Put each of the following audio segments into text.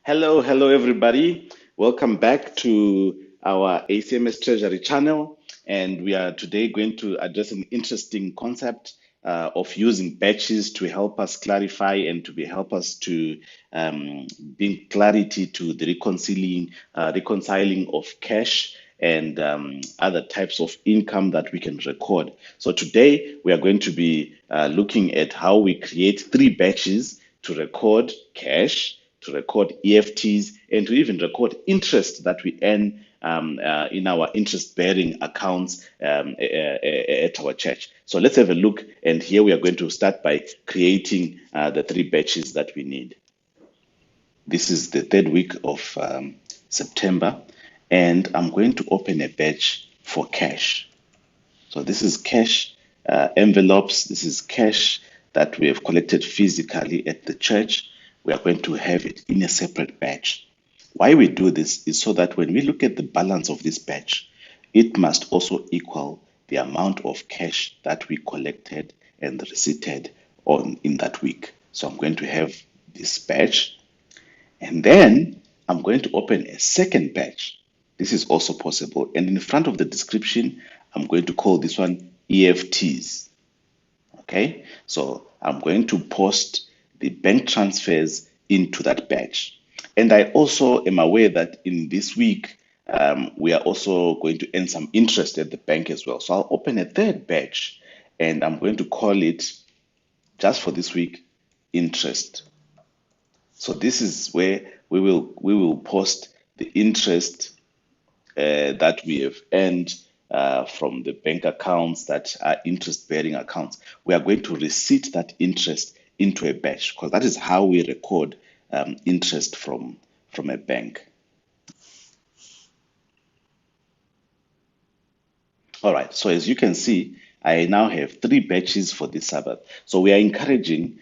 Hello everybody. Welcome back to our ACMS Treasury channel. And we are today going to address an interesting concept of using batches to help us clarify and to help us to bring clarity to the reconciling of cash and other types of income that we can record. So today we are going to be looking at how we create three batches to record cash, to record EFTs, and to even record interest that we earn in our interest-bearing accounts at our church. So let's have a look, and here we are going to start by creating the three batches that we need. This is the third week of September, and I'm going to open a batch for cash. So this is cash envelopes. This is cash that we have collected physically at the church. We are going to have it in a separate batch. Why we do this is so that when we look at the balance of this batch, it must also equal the amount of cash that we collected and receipted on in that week. So I'm going to have this batch, and then I'm going to open a second batch. This is also possible. And in front of the description, I'm going to call this one EFTs. Okay, so I'm going to post the bank transfers into that batch. And I also am aware that in this week, we are also going to earn some interest at the bank as well. So I'll open a third batch, and I'm going to call it, just for this week, interest. So this is where we will post the interest that we have earned from the bank accounts that are interest-bearing accounts. We are going to receipt that interest into a batch, because that is how we record interest from a bank. All right, so as you can see, I now have three batches for this Sabbath. So we are encouraging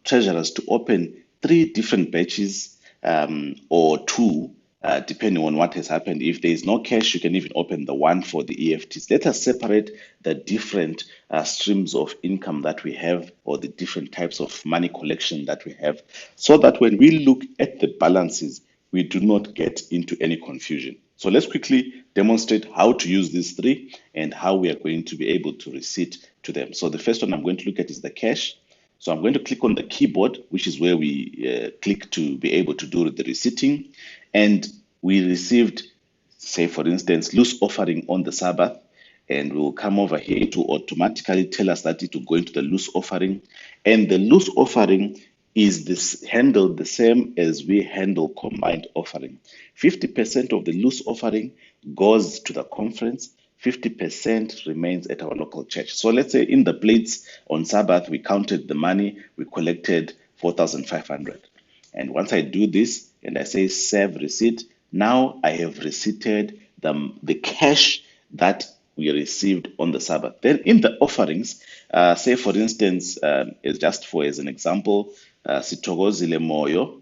treasurers to open three different batches or two, depending on what has happened. If there is no cash, you can even open the one for the EFTs. Let us separate the different streams of income that we have, or the different types of money collection that we have, so that when we look at the balances, we do not get into any confusion. So let's quickly demonstrate how to use these three and how we are going to be able to receipt to them. So the first one I'm going to look at is the cash. So I'm going to click on the keyboard, which is where we click to be able to do the receipting. And we received, say for instance, loose offering on the Sabbath, and we'll come over here to automatically tell us that it will go into the loose offering. And the loose offering is this handled the same as we handle combined offering. 50% of the loose offering goes to the conference, 50% remains at our local church. So let's say in the plates on Sabbath, we counted the money, we collected 4,500. And once I do this and I say save receipt, now I have receipted the cash that we received on the Sabbath. Then in the offerings, say for instance, as an example, Sitogozile Moyo,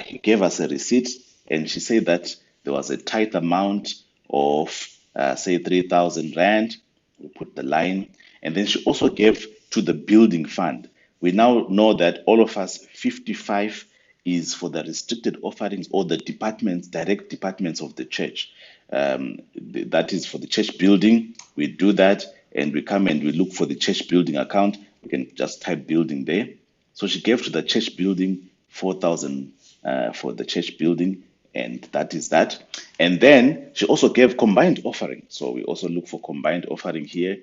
he gave us a receipt, and she said that there was a tithe amount of say 3,000 Rand. We put the line, and then she also gave to the building fund. We now know that all of us, 55 is for the restricted offerings, or the departments, direct departments of the church. That is for the church building. We do that, and we come and we look for the church building account. We can just type building there. So she gave to the church building 4,000 for the church building, and that is that. And then she also gave combined offering. So we also look for combined offering here.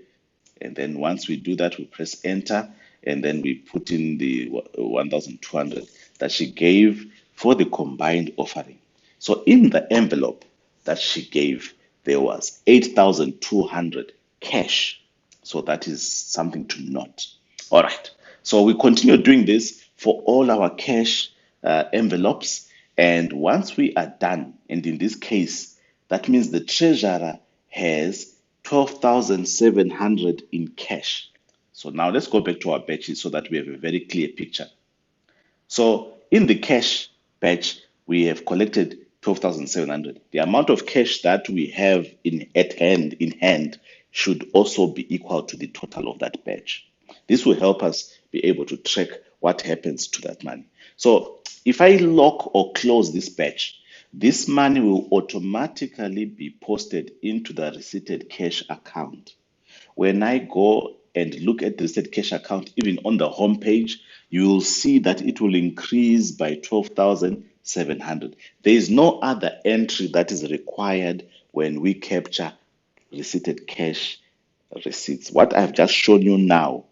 And then once we do that, we press enter, and then we put in the 1,200 that she gave for the combined offering. So in the envelope that she gave, there was 8,200 cash. So that is something to note. All right. So we continue doing this for all our cash envelopes. And once we are done, and in this case, that means the treasurer has 12,700 in cash. So now let's go back to our batches so that we have a very clear picture. So in the cash batch, we have collected 12,700. The amount of cash that we have in hand should also be equal to the total of that batch. This will help us be able to track what happens to that money. So If I lock or close this batch, this money will automatically be posted into the receipted cash account. When I go and look at the receipted cash account, even on the home page, you will see that it will increase by 12,700. There is no other entry that is required when we capture receipted cash receipts. What I've just shown you now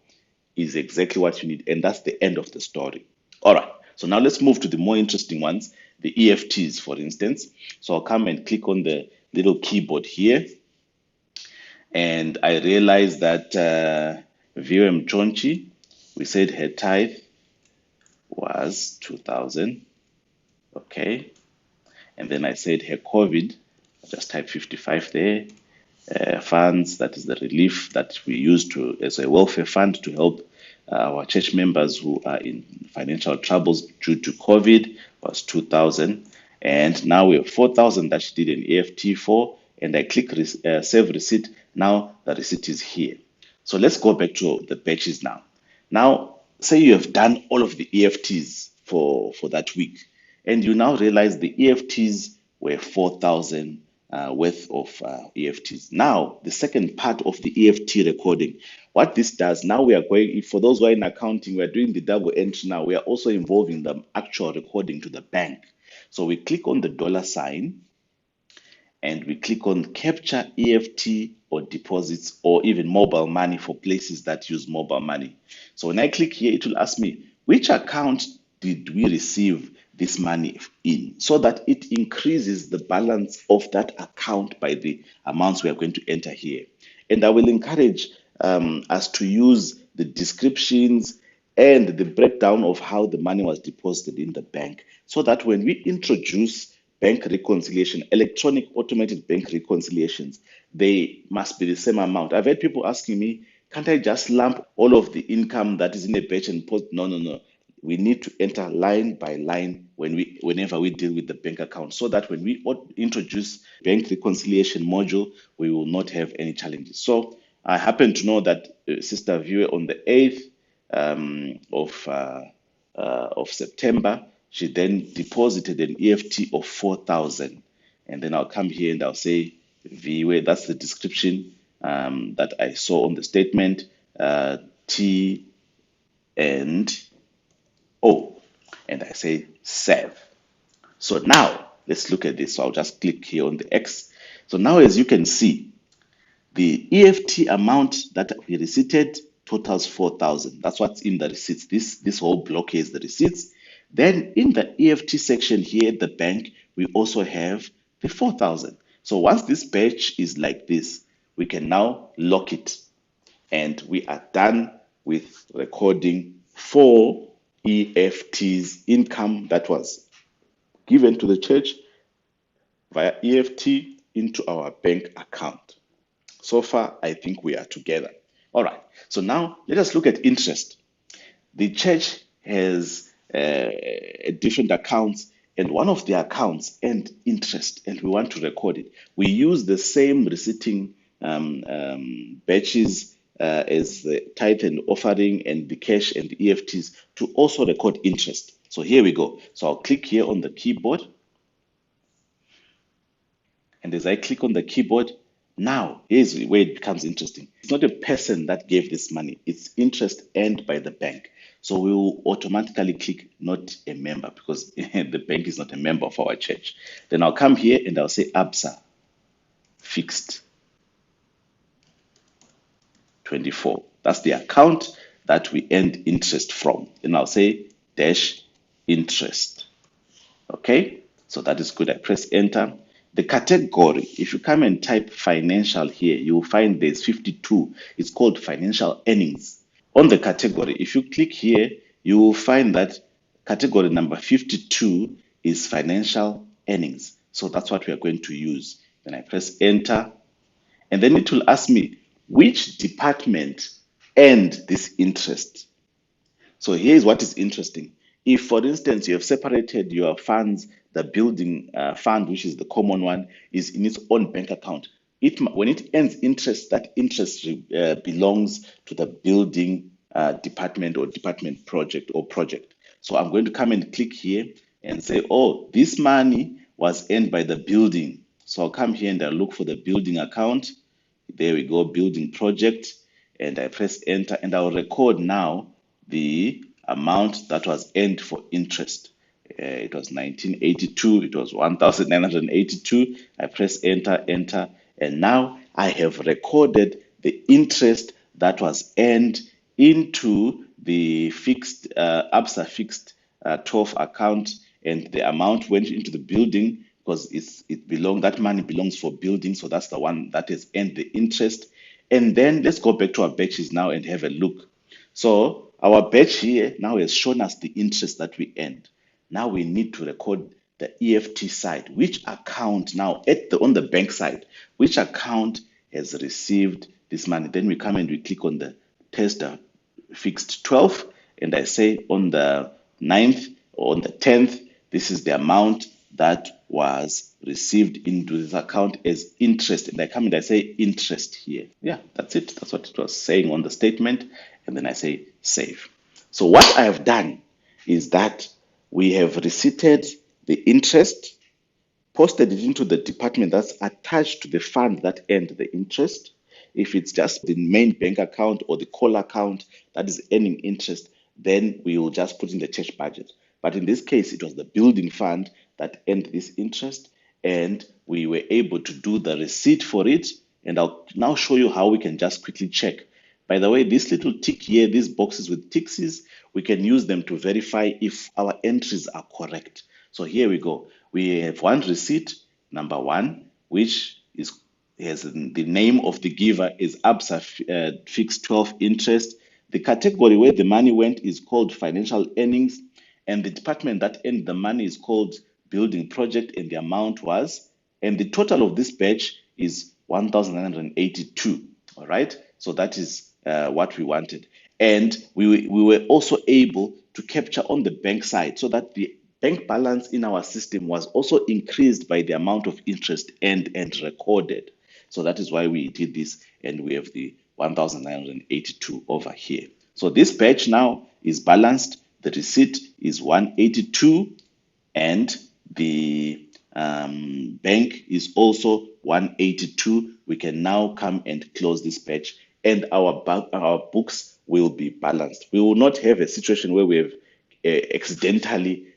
is exactly what you need, and that's the end of the story. All right, so now let's move to the more interesting ones, the EFTs, for instance. So I'll come and click on the little keyboard here, and I realized that VM Chonchi, we said her tithe was 2,000, okay, and then I said her COVID, just type 55 there. Funds, that is the relief that we use to as a welfare fund to help our church members who are in financial troubles due to COVID, was 2,000. And now we have 4,000 that she did an EFT for, and I click save receipt. Now the receipt is here. So let's go back to the batches now. Now, say you have done all of the EFTs for that week, and you now realize the EFTs were 4,000 worth of EFTs. Now, the second part of the EFT recording, what this does, now we are going, for those who are in accounting, we are doing the double entry now. We are also involving the actual recording to the bank. So we click on the dollar sign, and we click on capture EFT or deposits or even mobile money for places that use mobile money. So when I click here, it will ask me, which account did we receive this money in, so that it increases the balance of that account by the amounts we are going to enter here. And I will encourage us to use the descriptions and the breakdown of how the money was deposited in the bank, so that when we introduce bank reconciliation, electronic automated bank reconciliations, they must be the same amount. I've had people asking me, can't I just lump all of the income that is in a batch and post? No, no, no. We need to enter line by line whenever we deal with the bank account, so that when we introduce bank reconciliation module, we will not have any challenges. So I happen to know that Sister Viewer on the 8th of September, she then deposited an EFT of 4,000. And then I'll come here and I'll say VWay, that's the description that I saw on the statement, T and O. And I say save. So now let's look at this. So I'll just click here on the X. So now, as you can see, the EFT amount that we receipted totals 4,000. That's what's in the receipts. This whole block here is the receipts. Then in the EFT section here at the bank, we also have the 4,000. So once this batch is like this, we can now lock it, and we are done with recording 4 EFTs income that was given to the church via EFT into our bank account. So far, I think we are together. All right. So now let us look at interest. The church has different accounts, and one of the accounts earned interest, and we want to record it. We use the same receipting batches as the tithe and offering and the cash and the EFTs to also record interest. So here we go. So I'll click here on the keyboard, and as I click on the keyboard, now here's where it becomes interesting. It's not a person that gave this money, it's interest earned by the bank. So we will automatically click not a member, because the bank is not a member of our church. Then I'll come here and I'll say ABSA fixed 24. That's the account that we earned interest from. Then I'll say dash interest. Okay, so that is good. I press enter. The category, if you come and type financial here, you will find there's 52. It's called financial earnings. On the category, if you click here, you will find that category number 52 is financial earnings. So that's what we are going to use. Then I press enter, and then it will ask me which department earned this interest. So here's what is interesting. If, for instance, you have separated your funds, the building fund, which is the common one, is in its own bank account. When it earns interest, that interest belongs to the building department or department project or project. So I'm going to come and click here. and say, oh, this money was earned by the building. So I'll come here and I'll look for the building account. There we go, building project, and I press enter, and I'll record now the amount that was earned for interest. It was 1982, it was 1982. I press enter, enter, and now I have recorded the interest that was earned into the fixed ABSA fixed 12 account, and the amount went into the building because that money belongs for building, so that's the one that has earned the interest. And then let's go back to our batches now and have a look. So our batch here now has shown us the interest that we earned. Now we need to record the EFT side, which account now on the bank side, which account has received this money. Then we come and we click on the tester fixed 12, and I say on the 9th or on the 10th, this is the amount that was received into this account as interest. And I come and I say interest here. Yeah, that's it. That's what it was saying on the statement. And then I say save. So what I have done is that we have receipted the interest, posted it into the department that's attached to the fund that earned the interest. If it's just the main bank account or the call account that is earning interest, then we will just put in the church budget. But in this case, it was the building fund that earned this interest, and we were able to do the receipt for it. And I'll now show you how we can just quickly check. By the way, this little tick here, these boxes with ticks, we can use them to verify if our entries are correct. So here we go. We have one receipt, number one, which has the name of the giver is ABSA fixed 12 interest. The category where the money went is called financial earnings, and the department that earned the money is called building project, and the amount was, and the total of this batch is 1,982. All right, so that is what we wanted. And we were also able to capture on the bank side so that the bank balance in our system was also increased by the amount of interest earned and recorded. So that is why we did this, and we have the 1,982 over here. So this batch now is balanced. The receipt is 182, and the bank is also 182. We can now come and close this batch, and our books will be balanced. We will not have a situation where we have accidentally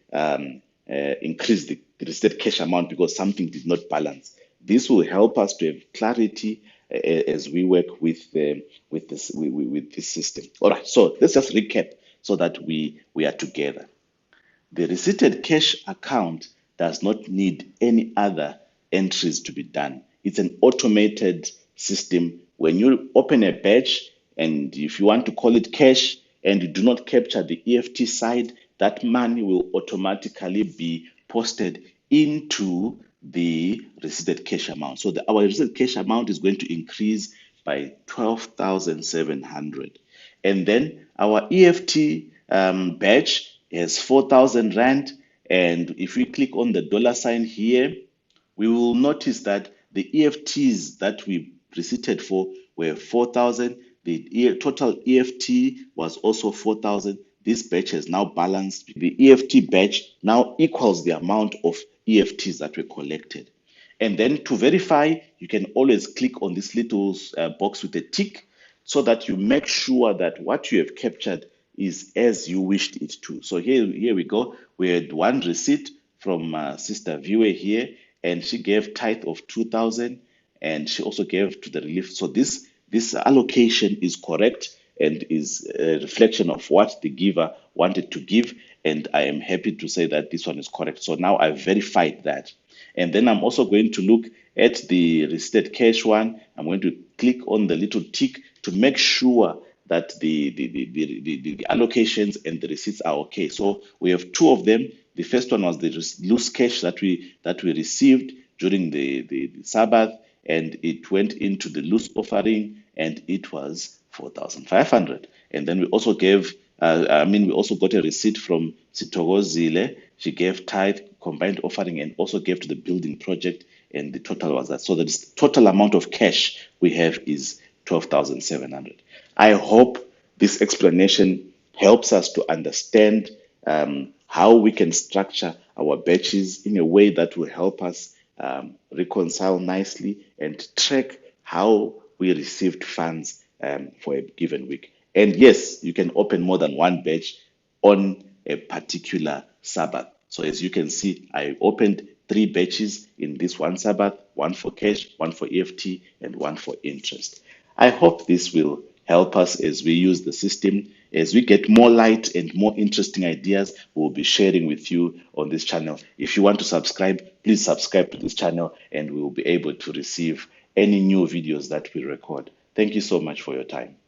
increased the receipted cash amount because something did not balance. This will help us to have clarity as we work with this system. All right, so let's just recap so that we are together. The receipted cash account does not need any other entries to be done. It's an automated system. When you open a batch, and if you want to call it cash and you do not capture the EFT side, that money will automatically be posted into the receipted cash amount. So our receipted cash amount is going to increase by 12,700. And then our EFT batch has 4,000 Rand. And if we click on the dollar sign here, we will notice that the EFTs that we receipted for were 4,000. The total EFT was also 4,000. This batch has now balanced. The EFT batch now equals the amount of EFTs that were collected. And then to verify, you can always click on this little box with a tick so that you make sure that what you have captured is as you wished it to. So here we go. We had one receipt from Sister Viewer here, and she gave tithe of 2,000, and she also gave to the relief. So this allocation is correct and is a reflection of what the giver wanted to give. And I am happy to say that this one is correct. So now I've verified that. And then I'm also going to look at the receipted cash one. I'm going to click on the little tick to make sure that the allocations and the receipts are okay. So we have two of them. The first one was the loose cash that we received during the Sabbath, and it went into the loose offering, and it was 4,500. And then we also gave, we also got a receipt from Sitogozile. She gave tithe, combined offering, and also gave to the building project, and the total was that. So the total amount of cash we have is 12,700. I hope this explanation helps us to understand how we can structure our batches in a way that will help us reconcile nicely and track how we received funds for a given week. And yes, you can open more than one batch on a particular Sabbath. So as you can see, I opened three batches in this one Sabbath, one for cash, one for EFT, and one for interest. I hope this will help us as we use the system. As we get more light and more interesting ideas, we'll be sharing with you on this channel. If you want to subscribe, please subscribe to this channel and we will be able to receive any new videos that we record. Thank you so much for your time.